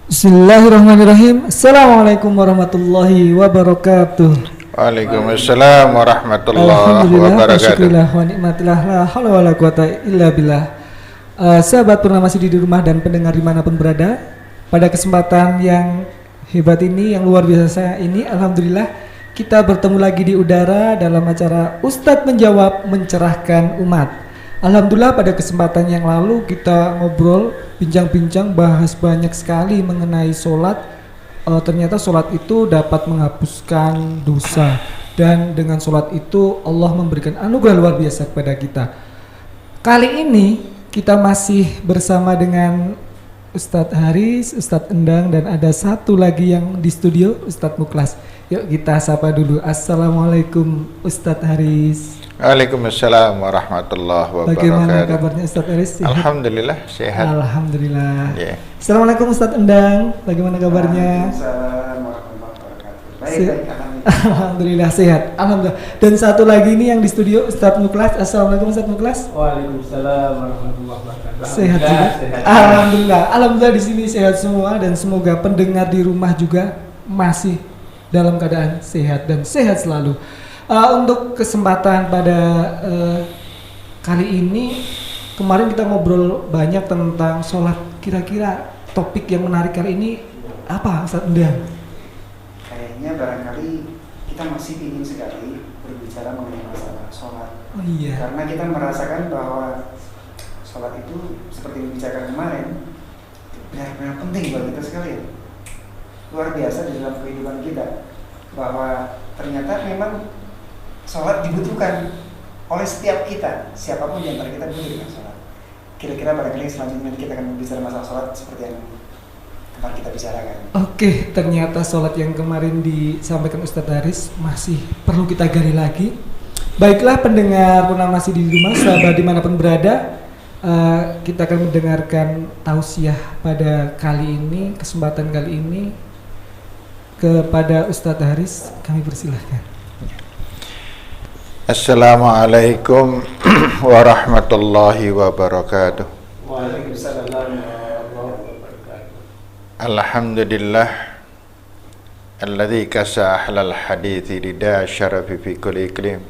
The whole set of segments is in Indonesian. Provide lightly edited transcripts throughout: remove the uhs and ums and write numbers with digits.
Bismillahirrahmanirrahim. Assalamualaikum warahmatullahi wabarakatuh. Waalaikumsalam warahmatullahi Alhamdulillah, wabarakatuh. syukurillah wa nikmatillah, la haula wala quwata illa billah. Sahabat Purnama Sidi di rumah dan pendengar dimanapun berada, pada kesempatan yang hebat ini, yang luar biasa ini, alhamdulillah kita bertemu lagi di udara dalam acara Ustadz Menjawab Mencerahkan Umat. Alhamdulillah pada kesempatan yang lalu kita ngobrol, bincang-bincang, bahas banyak sekali mengenai sholat. Ternyata sholat itu dapat menghapuskan dosa, dan dengan sholat itu Allah memberikan anugerah luar biasa kepada kita. Kali ini kita masih bersama dengan Ustadz Haris, Ustadz Endang, dan ada satu lagi yang di studio, Ustadz Muklas. Yuk kita sapa dulu. Assalamualaikum Ustadz Haris. Waalaikumsalam warahmatullahi wabarakatuh. Bagaimana kabarnya Ustadz Haris? Alhamdulillah sehat. Alhamdulillah. Yeah. Assalamualaikum Ustadz Endang. Bagaimana kabarnya? Waalaikumsalam warahmatullahi wabarakatuh. Baik, Alhamdulillah sehat. Alhamdulillah. Dan satu lagi ini yang di studio Ustadz Muklas. Assalamualaikum Ustadz Muklas. Waalaikumsalam warahmatullahi wabarakatuh. Sehat juga. Alhamdulillah. Alhamdulillah di sini sehat semua, dan semoga pendengar di rumah juga masih dalam keadaan sehat dan sehat selalu. Untuk kesempatan pada kali ini, kemarin kita ngobrol banyak tentang sholat. Kira-kira topik yang menarik kali ini apa, Ustadz Endang? Kayaknya barangkali kita masih ingin sekali berbicara mengenai masalah sholat. Oh iya. Karena kita merasakan bahwa sholat itu seperti yang dibicarakan kemarin benar-benar penting bagi kita sekalian. Luar biasa di dalam kehidupan kita, bahwa ternyata memang sholat dibutuhkan oleh setiap kita, siapapun di antara kita butuh dengan sholat. Kira-kira barangkali selanjutnya kita akan berbicara masalah sholat seperti yang kemarin kita bicarakan. Oke, ternyata sholat yang kemarin disampaikan Ustadz Haris masih perlu kita gali lagi. Baiklah pendengar Purnama Sidi di rumah, sahabat dimanapun berada, kita akan mendengarkan tausiah pada kali ini, kesempatan kali ini kepada Ustadz Haris. Kami persilahkan. Assalamualaikum warahmatullahi wabarakatuh. Waalaikumsalam warahmatullahi wabarakatuh. Alhamdulillah alladzi kasa ahlal hadithi rida syarafi fi kulli iklim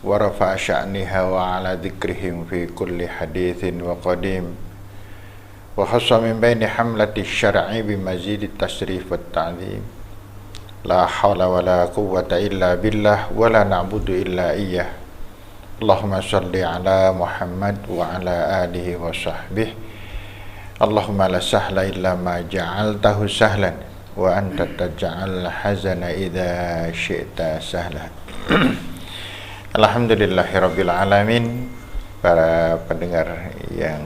wa rafa'a sya'niha wa ala dzikrihim fi kulli hadithin wa qadim wa khassa min baini hamlati syar'i bi mazidi tasrif wa ta'zim. La hawla wa la quwwata illa billah wa la na'budu illa iyyah. Allahumma salli ala Muhammad wa ala alihi wa sahbihi. Allahumma la sahla illa ma ja'altahu sahlan wa anta taj'al hazana idza syi'ta sahlan. Alhamdulillahirabbil alamin. Para pendengar yang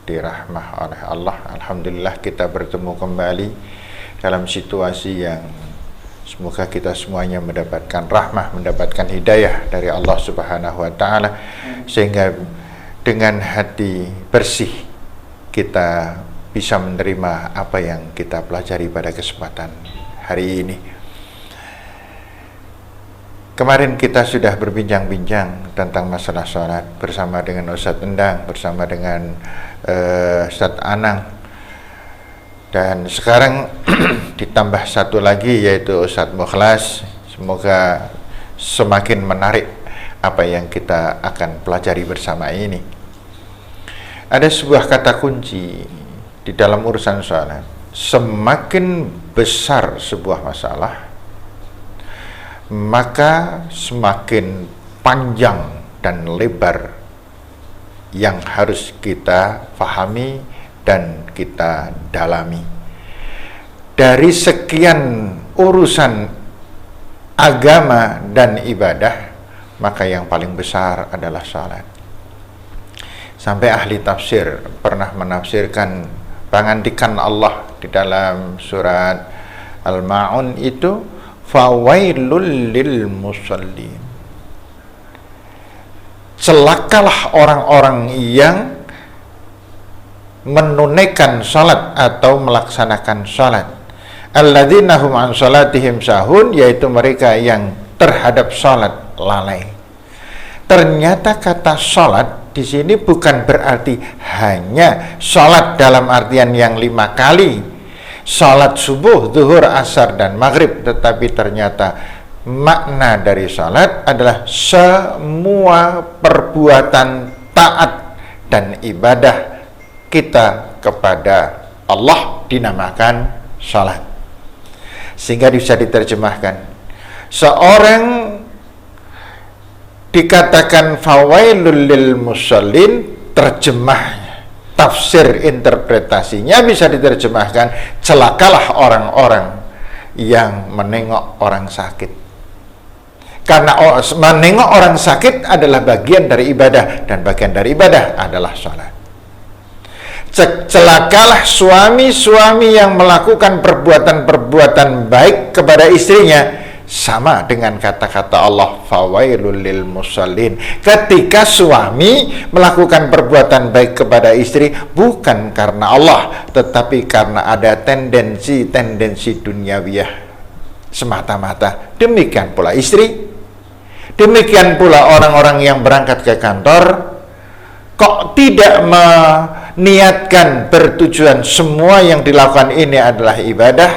dirahmah oleh Allah, alhamdulillah kita bertemu kembali dalam situasi yang semoga kita semuanya mendapatkan rahmah, mendapatkan hidayah dari Allah Subhanahu wa taala, sehingga dengan hati bersih kita bisa menerima apa yang kita pelajari pada kesempatan hari ini. Kemarin kita sudah berbincang-bincang tentang masalah sholat bersama dengan Ustadz Endang, bersama dengan Ustadz Anang. Dan sekarang ditambah satu lagi, yaitu Ustadz Muklas. Semoga semakin menarik apa yang kita akan pelajari bersama ini. Ada sebuah kata kunci di dalam urusan sholat. Semakin besar sebuah masalah, maka semakin panjang dan lebar yang harus kita fahami dan kita dalami. Dari sekian urusan agama dan ibadah, maka yang paling besar adalah salat. Sampai ahli tafsir pernah menafsirkan pangandikan Allah di dalam surat Al-Ma'un itu, fawailul lil musallin. Celakalah orang-orang yang menunaikan salat atau melaksanakan salat. Alladzina hum an salatihim sahun, yaitu mereka yang terhadap salat lalai. Ternyata kata salat di sini bukan berarti hanya sholat dalam artian yang 5 kali, sholat subuh, zuhur, asar, dan maghrib, tetapi ternyata makna dari sholat adalah semua perbuatan taat dan ibadah kita kepada Allah dinamakan sholat. Sehingga bisa diterjemahkan, seorang dikatakan fawailul lil musallin, terjemahnya, tafsir interpretasinya bisa diterjemahkan celakalah orang-orang yang menengok orang sakit. Karena menengok orang sakit adalah bagian dari ibadah, dan bagian dari ibadah adalah sholat. Celakalah suami-suami yang melakukan perbuatan-perbuatan baik kepada istrinya, sama dengan kata-kata Allah fawailul lil musallin. Ketika suami melakukan perbuatan baik kepada istri bukan karena Allah, tetapi karena ada tendensi duniawiyah semata-mata. Demikian pula istri, demikian pula orang-orang yang berangkat ke kantor, kok tidak meniatkan bertujuan semua yang dilakukan ini adalah ibadah,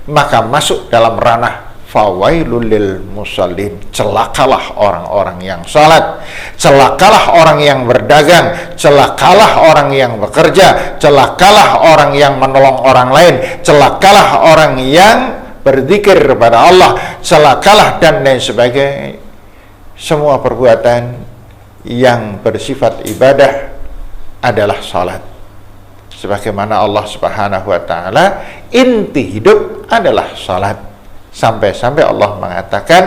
maka masuk dalam ranah fawailul lil musallin. Celakalah orang-orang yang salat, celakalah orang yang berdagang, celakalah orang yang bekerja, celakalah orang yang menolong orang lain, celakalah orang yang berzikir kepada Allah, celakalah dan lain sebagainya. Semua perbuatan yang bersifat ibadah adalah salat. Sebagaimana Allah Subhanahu wa taala, inti hidup adalah salat. Sampai-sampai Allah mengatakan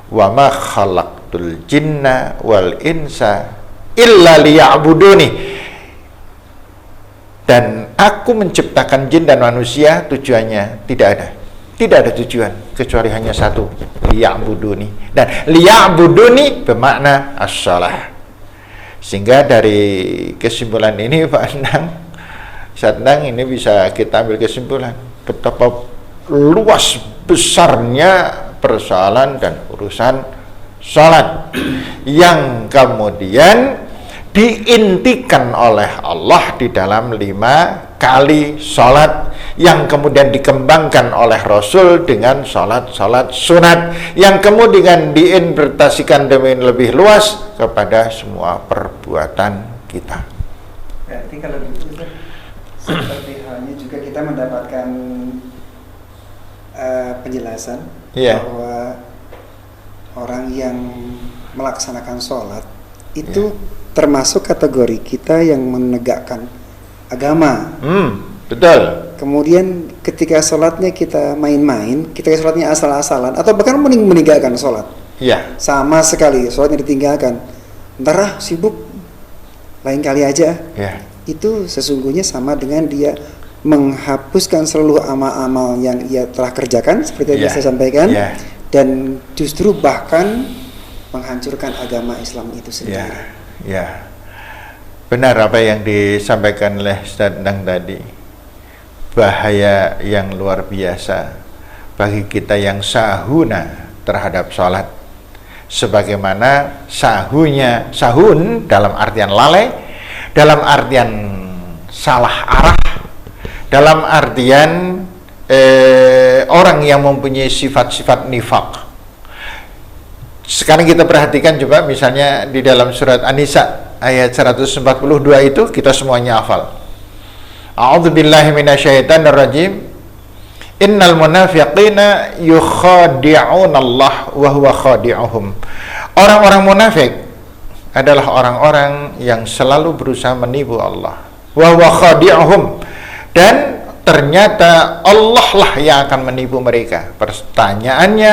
wa ma khalaqtul jinna wal insa illa liya'buduni, dan aku menciptakan jin dan manusia tujuannya tidak ada tujuan kecuali hanya satu, liya'buduni. Dan liya'buduni bermakna as-shalah. Sehingga dari kesimpulan ini Pak Endang ini bisa kita ambil kesimpulan betapa luas besarnya persoalan dan urusan salat yang kemudian diintikan oleh Allah di dalam 5 kali salat, yang kemudian dikembangkan oleh Rasul dengan salat-salat sunat, yang kemudian diinterpretasikan demi lebih luas kepada semua perbuatan kita. Berarti kalau gitu seperti halnya juga kita mendapatkan penjelasan bahwa orang yang melaksanakan sholat itu termasuk kategori kita yang menegakkan agama. Betul. Kemudian ketika sholatnya kita main-main, ketika sholatnya asal-asalan, atau bahkan meninggalkan sholat, sama sekali sholatnya ditinggalkan, ntar sibuk, lain kali aja, itu sesungguhnya sama dengan dia menghapuskan seluruh amal-amal yang ia telah kerjakan, seperti yang saya sampaikan, dan justru bahkan menghancurkan agama Islam itu sendiri. Benar apa yang disampaikan oleh Ustaz Endang tadi. Bahaya yang luar biasa bagi kita yang sahuna terhadap sholat. Sebagaimana sahun dalam artian lalai, dalam artian salah arah, dalam artian orang yang mempunyai sifat-sifat nifaq. Sekarang kita perhatikan coba misalnya di dalam surat An-Nisa ayat 142 itu kita semuanya hafal. A'udzubillahi minasyaitonirrajim. Innal munafiqina yukhadi'unallah wa huwa khadi'uhum. Orang-orang munafik adalah orang-orang yang selalu berusaha menipu Allah. Wa huwa khadi'uhum. Dan ternyata Allah lah yang akan menipu mereka.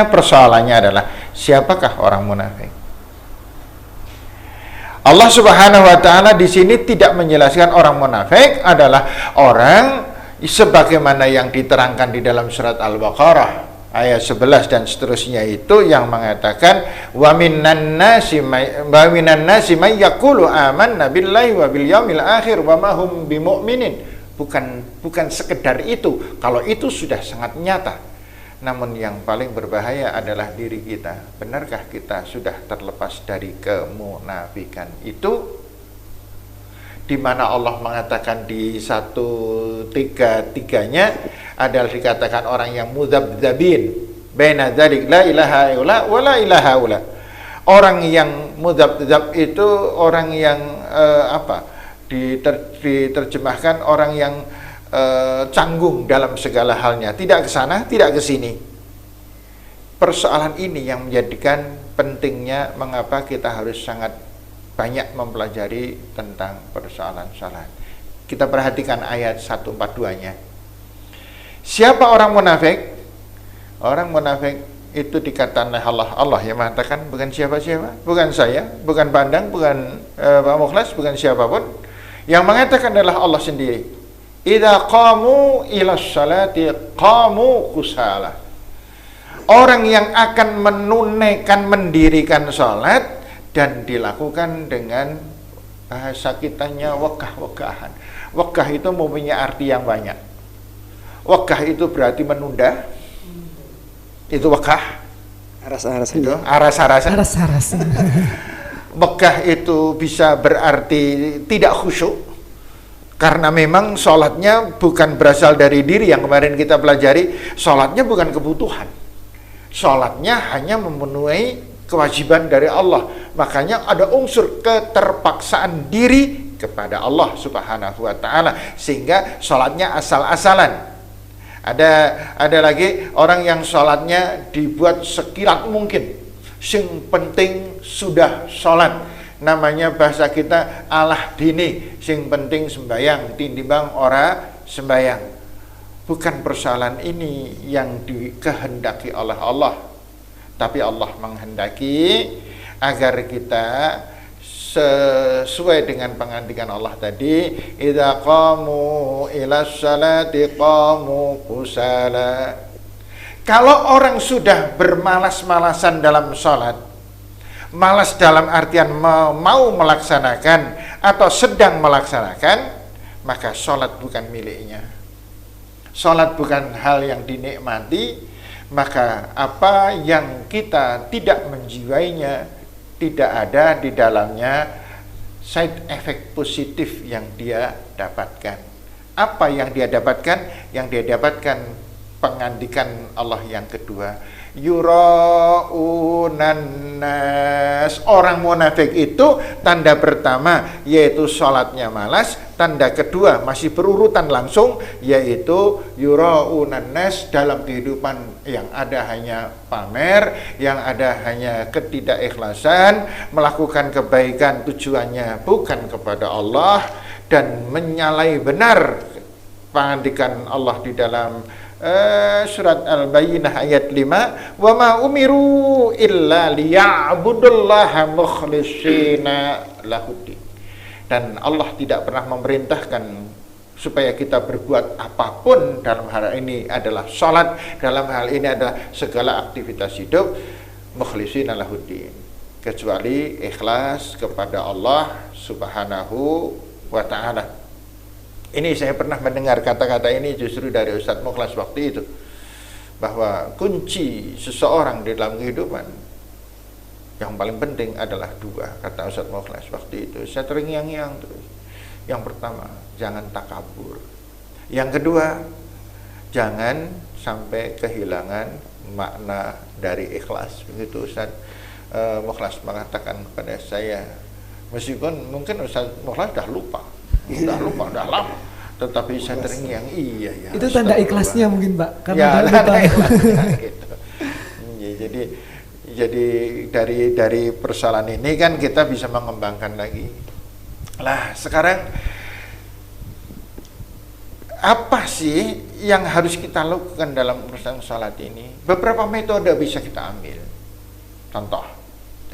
Persoalannya adalah siapakah orang munafik? Allah Subhanahu wa taala di sini tidak menjelaskan orang munafik adalah orang sebagaimana yang diterangkan di dalam surat Al-Baqarah ayat 11 dan seterusnya, itu yang mengatakan wa minan nasi may yaqulu amanna billahi wa bil yaumil akhir wa ma hum bimu'minin. Bukan sekedar itu, kalau itu sudah sangat nyata. Namun yang paling berbahaya adalah diri kita. Benarkah kita sudah terlepas dari kemunafikan itu? di mana Allah mengatakan di 1:3-3-nya adalah dikatakan orang yang mudzabdzabin baina dzalik la ilaha illa wa la ilaha illa. Orang yang mudzabdzab itu orang yang diterjemahkan orang yang canggung dalam segala halnya, tidak ke sana, tidak ke sini. Persoalan ini yang menjadikan pentingnya mengapa kita harus sangat banyak mempelajari tentang persoalan salat. Kita perhatikan ayat 142-nya. Siapa orang munafik? Orang munafik itu dikatakan oleh Allah yang mengatakan, bukan siapa-siapa, bukan saya, bukan Pandang, bukan Pak Mukhlas, bukan siapapun. Yang mengatakan adalah Allah sendiri. Idza qamu ila sholati qamu kusala. Orang yang akan menunaikan, mendirikan sholat dan dilakukan dengan bahasa kitanya wegah-wegahan. Wegah itu mempunyai arti yang banyak. Wegah itu berarti menunda. Itu wegah. Aras-arasan. Wegah itu bisa berarti tidak khusyuk. Karena memang sholatnya bukan berasal dari diri yang kemarin kita pelajari. Sholatnya bukan kebutuhan. Sholatnya hanya memenuhi kewajiban dari Allah. Makanya ada unsur keterpaksaan diri kepada Allah Subhanahu wa taala sehingga sholatnya asal-asalan. Ada lagi orang yang sholatnya dibuat sekilat mungkin. Sing penting sudah sholat. Namanya bahasa kita alah dini. Sing penting sembayang tinimbang ora sembayang. Bukan persoalan ini yang dikehendaki oleh Allah. Tapi Allah menghendaki agar kita sesuai dengan pengantikan Allah tadi, idza qamu ila sholati qamu kusala. Kalau orang sudah bermalas-malasan dalam sholat, malas dalam artian mau melaksanakan atau sedang melaksanakan, maka sholat bukan miliknya. Sholat bukan hal yang dinikmati. Maka apa yang kita tidak menjiwainya, tidak ada di dalamnya side effect positif yang dia dapatkan. Apa yang dia dapatkan? Yang dia dapatkan pengandikan Allah yang kedua, yura'unan nas. Orang munafik itu tanda pertama yaitu sholatnya malas, tanda kedua masih berurutan langsung yaitu yura'unan nas, dalam kehidupan yang ada hanya pamer, yang ada hanya ketidakikhlasan, melakukan kebaikan tujuannya bukan kepada Allah dan menyalahi benar pengandikan Allah di dalam surat Al-Bayyinah ayat 5, wa ma umiru illa liya'budullaha mukhlishina lahuddin. Dan Allah tidak pernah memerintahkan supaya kita berbuat apapun, dalam hal ini adalah sholat, dalam hal ini adalah segala aktivitas hidup, mukhlishina lahuddin, kecuali ikhlas kepada Allah Subhanahu wa ta'ala. Ini saya pernah mendengar kata-kata ini justru dari Ustadz Mukhlas waktu itu, bahwa kunci seseorang di dalam kehidupan yang paling penting adalah dua, kata Ustadz Mukhlas waktu itu. Saya terngiang-ngiang terus. Yang pertama, jangan takabur. Yang kedua, jangan sampai kehilangan makna dari ikhlas. Begitu Ustadz Mukhlas mengatakan kepada saya, meskipun mungkin Ustadz Mukhlas sudah lupa, udah lama, tetapi saya terngiang, iya ya. Itu tanda ikhlasnya mungkin Pak, karena ya, tanda ikhlasnya gitu. Ya, jadi dari persoalan ini kan kita bisa mengembangkan lagi. Lah sekarang apa sih yang harus kita lakukan dalam urusan salat ini? Beberapa metode bisa kita ambil. Contoh,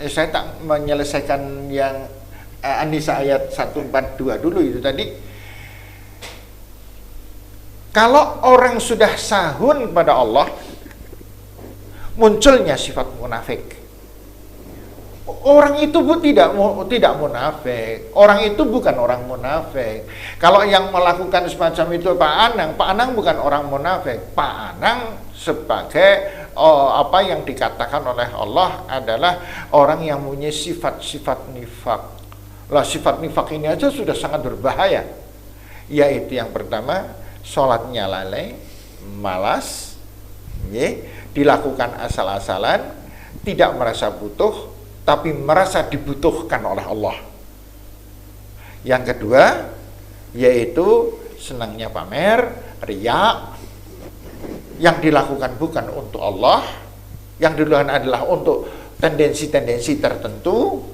saya tak menyelesaikan yang An-Nisa ayat 142 dulu itu tadi. Kalau orang sudah sahun kepada Allah, munculnya sifat munafik. Orang itu tidak munafik. Orang itu bukan orang munafik. Kalau yang melakukan semacam itu Pak Anang bukan orang munafik. Pak Anang sebagai apa yang dikatakan oleh Allah adalah orang yang punya sifat-sifat nifak. Lah sifat nifak ini aja sudah sangat berbahaya. Yaitu yang pertama, sholatnya lalai, malas, dilakukan asal-asalan, tidak merasa butuh, tapi merasa dibutuhkan oleh Allah. Yang kedua, yaitu senangnya pamer, riya, yang dilakukan bukan untuk Allah, yang dilakukan adalah untuk tendensi-tendensi tertentu.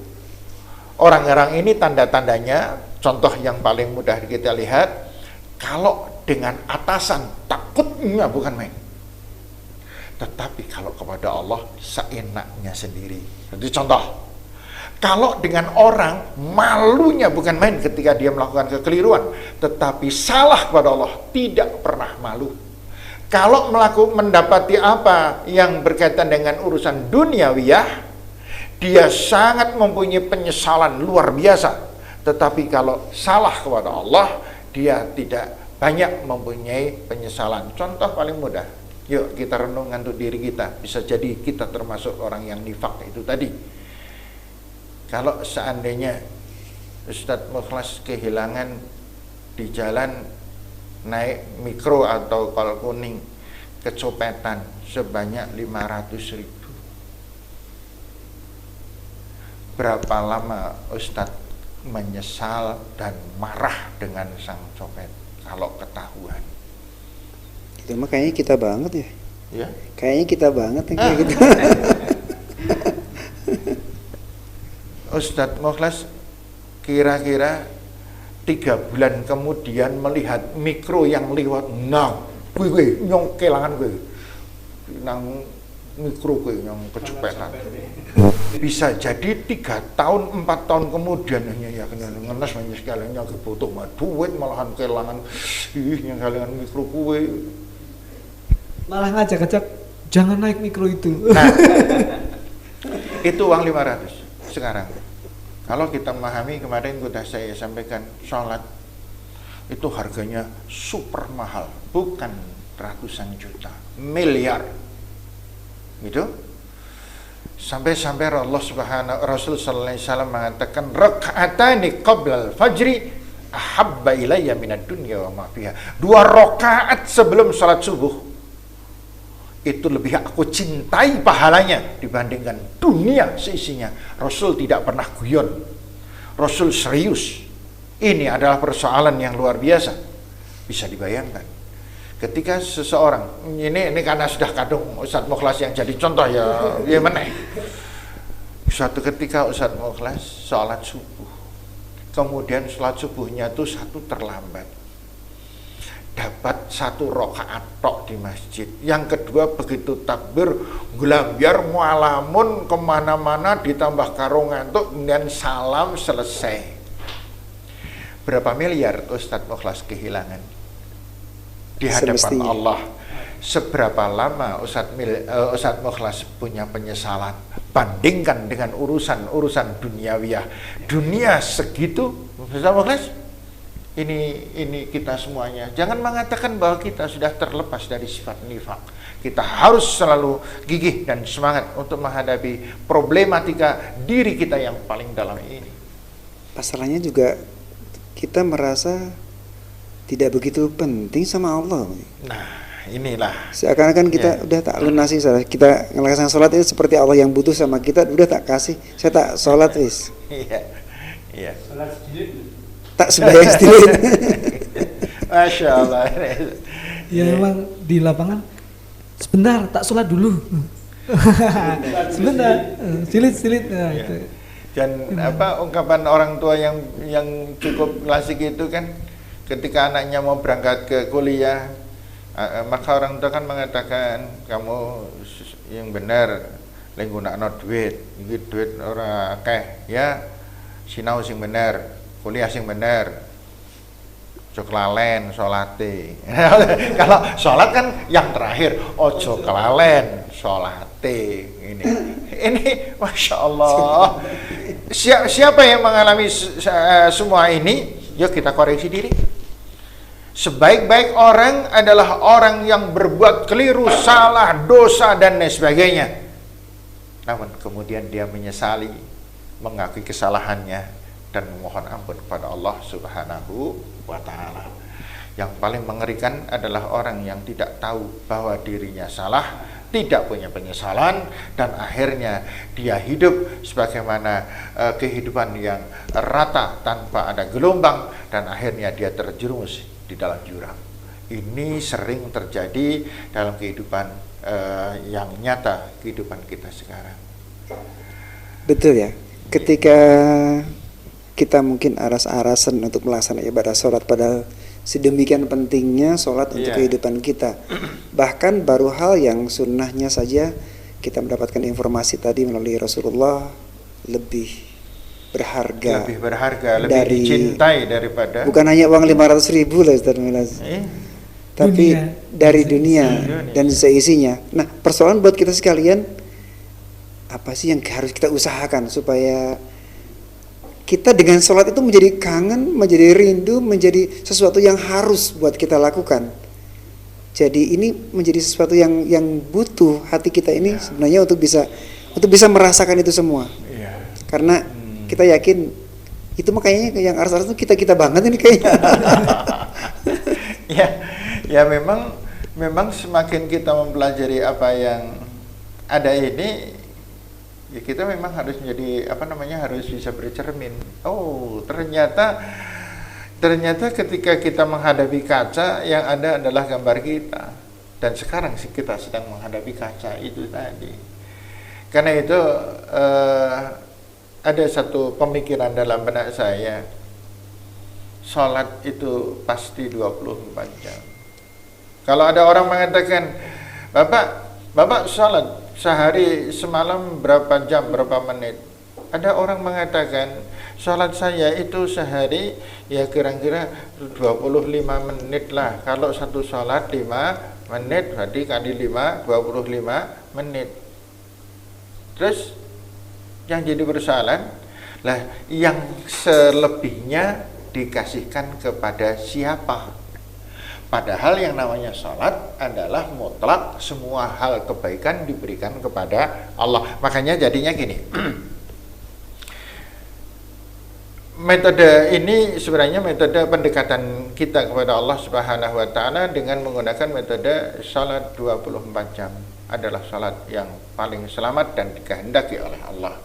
Orang-orang ini tanda-tandanya, contoh yang paling mudah kita lihat, kalau dengan atasan takutnya bukan main, tetapi kalau kepada Allah seenaknya sendiri. Jadi contoh, kalau dengan orang malunya bukan main ketika dia melakukan kekeliruan, tetapi salah kepada Allah tidak pernah malu. Kalau mendapati apa yang berkaitan dengan urusan duniawiyah, dia sangat mempunyai penyesalan luar biasa. Tetapi kalau salah kepada Allah, dia tidak banyak mempunyai penyesalan. Contoh paling mudah, yuk kita renungkan untuk diri kita. Bisa jadi kita termasuk orang yang nifak itu tadi. Kalau seandainya Ustadz Mukhlas kehilangan di jalan, naik mikro atau kol kuning, kecopetan sebanyak 500.000, berapa lama Ustadz menyesal dan marah dengan sang copet kalau ketahuan? Itu mah kayaknya kita banget ya. Ya. Kayaknya kita banget yang kayak gitu. Ustadz Mukhlas kira-kira 3 bulan kemudian melihat mikro yang lewat, nah gue nyong kelangan gue nang mikro gue yang kecopetan. Bisa jadi 3 tahun 4 tahun kemudian ya kena ngenes banyak sekali nya kebutuh duit malahan kelangan yang kalangan mikro gue. Malah ngajak-ngajak jangan naik mikro itu. Nah, itu uang 500 sekarang. Kalau kita memahami, kemarin sudah saya sampaikan, sholat itu harganya super mahal, bukan ratusan juta, miliar, gitu. Sampai-sampai Rasul sallallahu alaihi wasallam mengatakan, raka'atani qablal fajri ahabba ilayya minad dunya wa ma fiha. 2 rakaat sebelum sholat subuh itu lebih aku cintai pahalanya dibandingkan dunia seisinya. Rasul tidak pernah guyon, Rasul serius. Ini adalah persoalan yang luar biasa. Bisa dibayangkan ketika seseorang ini karena sudah kadung Ustadz Mukhlas yang jadi contoh ya meneh. Suatu ketika Ustadz Mukhlas sholat subuh, kemudian sholat subuhnya itu satu terlambat, dapat 1 rakaat tok di masjid. Yang kedua begitu takbir gelambiar mualamun kemana-mana ditambah karo ngantuk, kemudian salam selesai. Berapa miliar Ustadz Mukhlas kehilangan di hadapan Semestinya. Allah? Seberapa lama Ustadz Mukhlas punya penyesalan? Bandingkan dengan urusan duniawiyah. Dunia segitu Ustadz Mukhlas. Ini kita semuanya. Jangan mengatakan bahwa kita sudah terlepas dari sifat nifak. Kita harus selalu gigih dan semangat untuk menghadapi problematika diri kita yang paling dalam ini. Masalahnya juga kita merasa tidak begitu penting sama Allah. Nah, inilah. Seakan-akan kita udah tak lunasi, kita ngelaksanakan sholat itu seperti Allah yang butuh sama kita, udah tak kasih. Saya tak sholat wis. Iya. Tak sembahyang sendiri. Masya Allah. Ya memang di lapangan sebentar tak sholat dulu. Sebentar silit. Nah, Ya. itu. Dan ungkapan orang tua yang cukup klasik itu kan, ketika anaknya mau berangkat ke kuliah, maka orang tua kan mengatakan, kamu yang benar lagi gunakno duit, iki duit ora akeh ya, sinau sing bener, kuliah sing bener, ojo kelalen sholate. Kalau sholat kan yang terakhir, ojo kelalen sholate. Ini Masya Allah. Siapa yang mengalami semua ini? Yuk kita koreksi diri. Sebaik-baik orang adalah orang yang berbuat keliru, salah, dosa dan lain sebagainya. Namun kemudian dia menyesali, mengakui kesalahannya dan memohon ampun kepada Allah Subhanahu wa Ta'ala. Yang paling mengerikan adalah orang yang tidak tahu bahwa dirinya salah, tidak punya penyesalan, dan akhirnya dia hidup sebagaimana kehidupan yang rata tanpa ada gelombang, dan akhirnya dia terjerumus di dalam jurang. Ini sering terjadi dalam kehidupan yang nyata, kehidupan kita sekarang. Betul ya, ketika kita mungkin aras-arasan untuk melaksanakan ibadah sholat, padahal sedemikian pentingnya sholat untuk kehidupan kita. Bahkan baru hal yang sunnahnya saja kita mendapatkan informasi tadi melalui Rasulullah lebih berharga, lebih dicintai daripada, bukan hanya uang 500.000 lah Ustaz Milas, tapi dari dunia dan seisinya. Nah, persoalan buat kita sekalian, apa sih yang harus kita usahakan supaya kita dengan sholat itu menjadi kangen, menjadi rindu, menjadi sesuatu yang harus buat kita lakukan. Jadi ini menjadi sesuatu yang butuh hati kita ini sebenarnya untuk bisa merasakan itu semua. Karena kita yakin itu makanya yang harus itu kita banget ini kayaknya. ya memang semakin kita mempelajari apa yang ada ini, ya kita memang harus menjadi harus bisa bercermin. Oh, ternyata ketika kita menghadapi kaca, yang ada adalah gambar kita. Dan sekarang kita sedang menghadapi kaca itu tadi. Karena itu ada satu pemikiran dalam benak saya, sholat itu pasti 24 jam. Kalau ada orang mengatakan, Bapak sholat sehari semalam berapa jam, berapa menit? Ada orang mengatakan sholat saya itu sehari ya kira-kira 25 menit lah. Kalau satu sholat 5 menit berarti kali 5 25 menit. Terus yang jadi persoalan lah, yang selebihnya dikasihkan kepada siapa? Padahal yang namanya sholat adalah mutlak, semua hal kebaikan diberikan kepada Allah. Makanya jadinya gini, metode ini sebenarnya metode pendekatan kita kepada Allah Subhanahu wa Ta'ala dengan menggunakan metode sholat 24 jam adalah sholat yang paling selamat dan dikehendaki oleh Allah.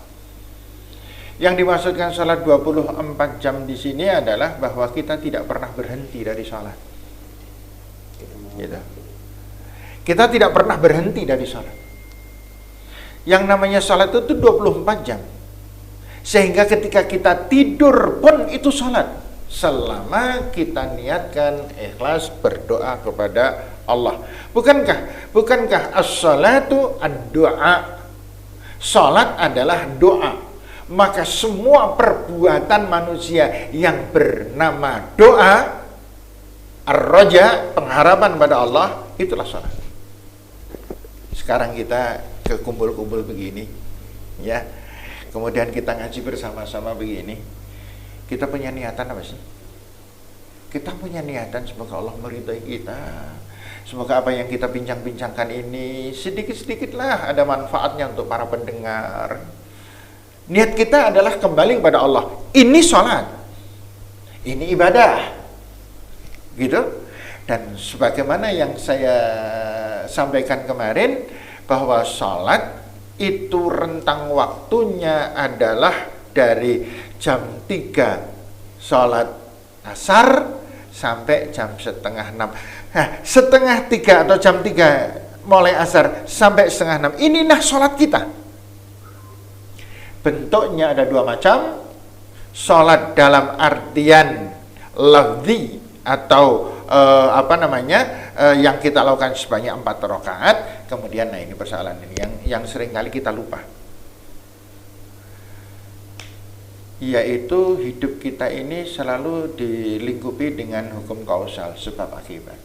Yang dimaksudkan sholat 24 jam di sini adalah bahwa kita tidak pernah berhenti dari sholat. Gitu. Kita tidak pernah berhenti dari sholat. Yang namanya sholat itu 24 jam. Sehingga ketika kita tidur pun itu sholat, selama kita niatkan ikhlas berdoa kepada Allah. Bukankah as-salatu ad-doa? Sholat adalah doa. Maka semua perbuatan manusia yang bernama doa, ar-raja, pengharapan pada Allah, itulah sholat. Sekarang kita ke kumpul-kumpul begini, ya. Kemudian kita ngaji bersama-sama begini. Kita punya niatan apa sih? Kita punya niatan semoga Allah meridai kita. Semoga apa yang kita bincang-bincangkan ini sedikit-sedikitlah ada manfaatnya untuk para pendengar. Niat kita adalah kembali kepada Allah. Ini sholat, ini ibadah, gitu. Dan sebagaimana yang saya sampaikan kemarin, bahwa sholat itu rentang waktunya adalah dari jam 3 sholat asar sampai jam setengah 6. Nah, setengah 3 atau jam 3 mulai asar sampai setengah 6, inilah sholat kita. Bentuknya ada dua macam. Sholat dalam artian lafzi atau yang kita lakukan sebanyak 4 rakaat. Kemudian ini persoalan ini yang sering kali kita lupa, yaitu hidup kita ini selalu dilingkupi dengan hukum kausal, sebab akibat.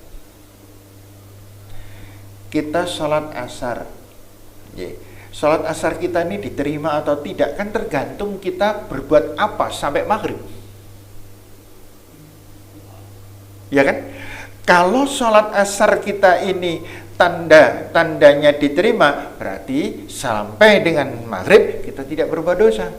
Kita sholat asar, sholat asar kita ini diterima atau tidak kan tergantung kita berbuat apa sampai maghrib, ya kan? Kalau sholat asar kita ini tandanya diterima, berarti sampai dengan maghrib kita tidak berbuat dosa.